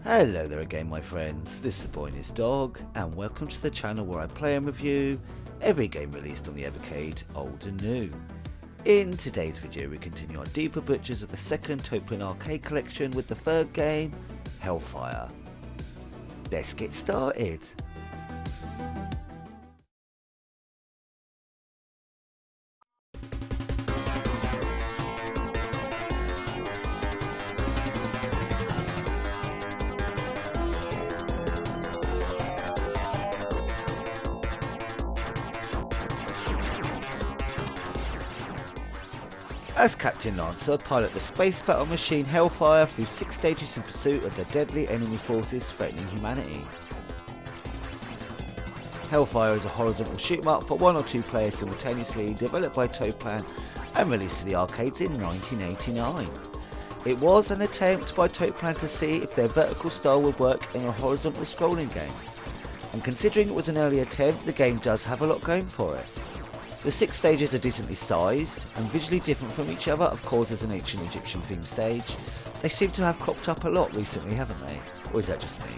Hello there again my friends, this is the Boy and His Dog, and welcome to the channel where I play and review every game released on the Evercade, old and new. In today's video we continue our deeper butchers of the second Toaplan arcade collection with the third game, Hellfire. Let's get started. As Captain Lancer, pilot the space battle machine Hellfire through 6 stages in pursuit of the deadly enemy forces threatening humanity. Hellfire is a horizontal shoot-'em-up for 1 or 2 players simultaneously, developed by Toaplan and released to the arcades in 1989. It was an attempt by Toaplan to see if their vertical style would work in a horizontal scrolling game, and considering it was an early attempt, the game does have a lot going for it. The 6 stages are decently sized and visually different from each other. Of course, there's an ancient Egyptian themed stage. They seem to have cropped up a lot recently, haven't they? Or is that just me?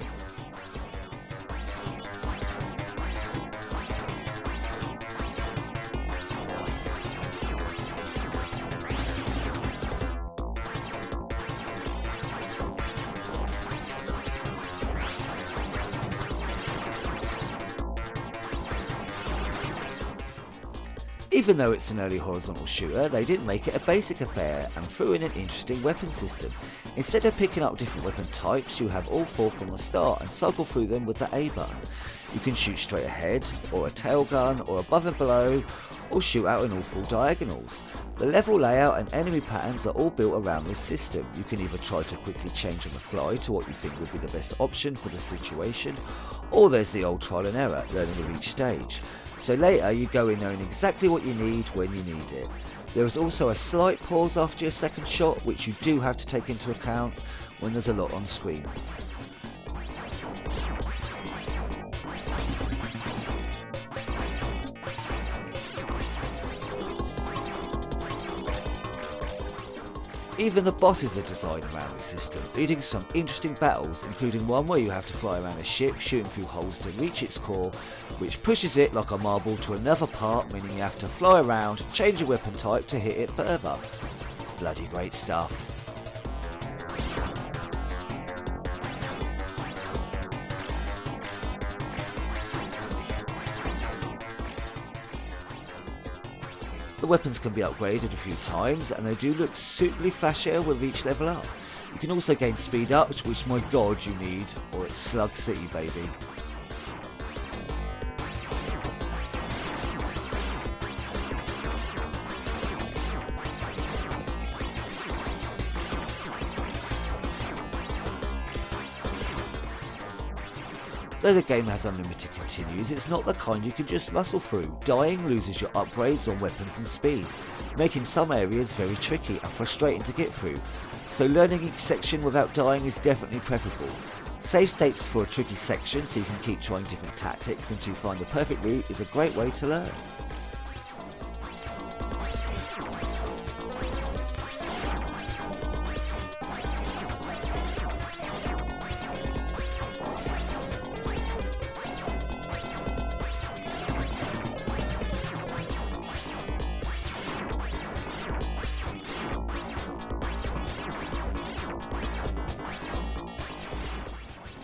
Even though it's an early horizontal shooter, they didn't make it a basic affair and threw in an interesting weapon system. Instead of picking up different weapon types, you have all 4 from the start and cycle through them with the A button. You can shoot straight ahead, or a tail gun, or above and below, or shoot out in all 4 diagonals. The level layout and enemy patterns are all built around this system. You can either try to quickly change on the fly to what you think would be the best option for the situation, or there's the old trial and error, learning of each stage. So later you go in knowing exactly what you need when you need it. There is also a slight pause after your second shot, which you do have to take into account when there's a lot on screen. Even the bosses are designed around the system, leading to some interesting battles, including one where you have to fly around a ship shooting through holes to reach its core, which pushes it like a marble to another part, meaning you have to fly around, change your weapon type to hit it further. Bloody great stuff. The weapons can be upgraded a few times and they do look suitably flashier with each level up. You can also gain speed ups, which my god you need, or it's Slug City baby. Though the game has unlimited continues, it's not the kind you can just muscle through. Dying loses your upgrades on weapons and speed, making some areas very tricky and frustrating to get through, so learning each section without dying is definitely preferable. Save states for a tricky section so you can keep trying different tactics until you find the perfect route is a great way to learn.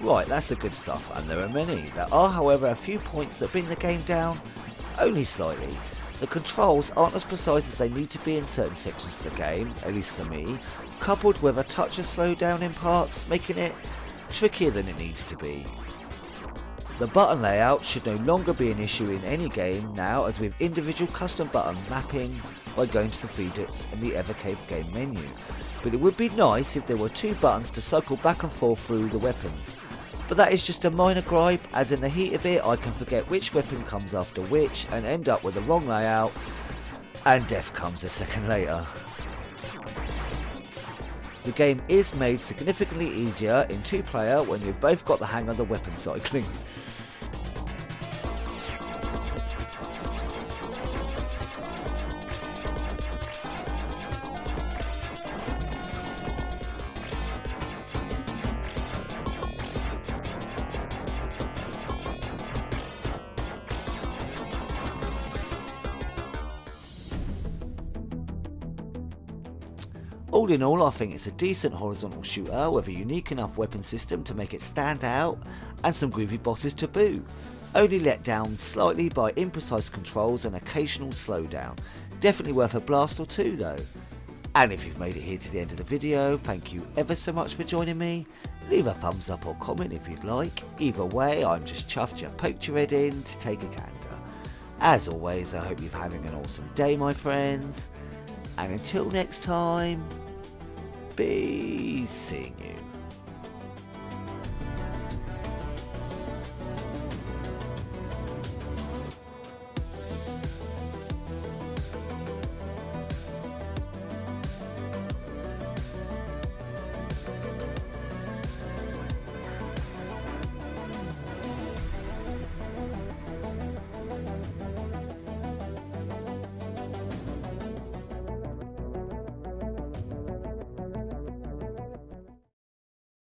Right, that's the good stuff, and there are many. There are however a few points that bring the game down only slightly. The controls aren't as precise as they need to be in certain sections of the game, at least for me, coupled with a touch of slowdown in parts, making it trickier than it needs to be. The button layout should no longer be an issue in any game now, as with individual custom button mapping by going to the 3 dots in the Evercade game menu. But it would be nice if there were 2 buttons to cycle back and forth through the weapons. But that is just a minor gripe, as in the heat of it I can forget which weapon comes after which and end up with the wrong layout, and death comes a second later. The game is made significantly easier in 2-player when you've both got the hang of the weapon cycling. All in all, I think it's a decent horizontal shooter with a unique enough weapon system to make it stand out and some groovy bosses to boot, only let down slightly by imprecise controls and occasional slowdown. Definitely worth a blast or two though. And if you've made it here to the end of the video, thank you ever so much for joining me. Leave a thumbs up or comment if you'd like. Either way, I'm just chuffed you poked your head in to take a gander. As always, I hope you're having an awesome day, my friends. And until next time, be seeing you.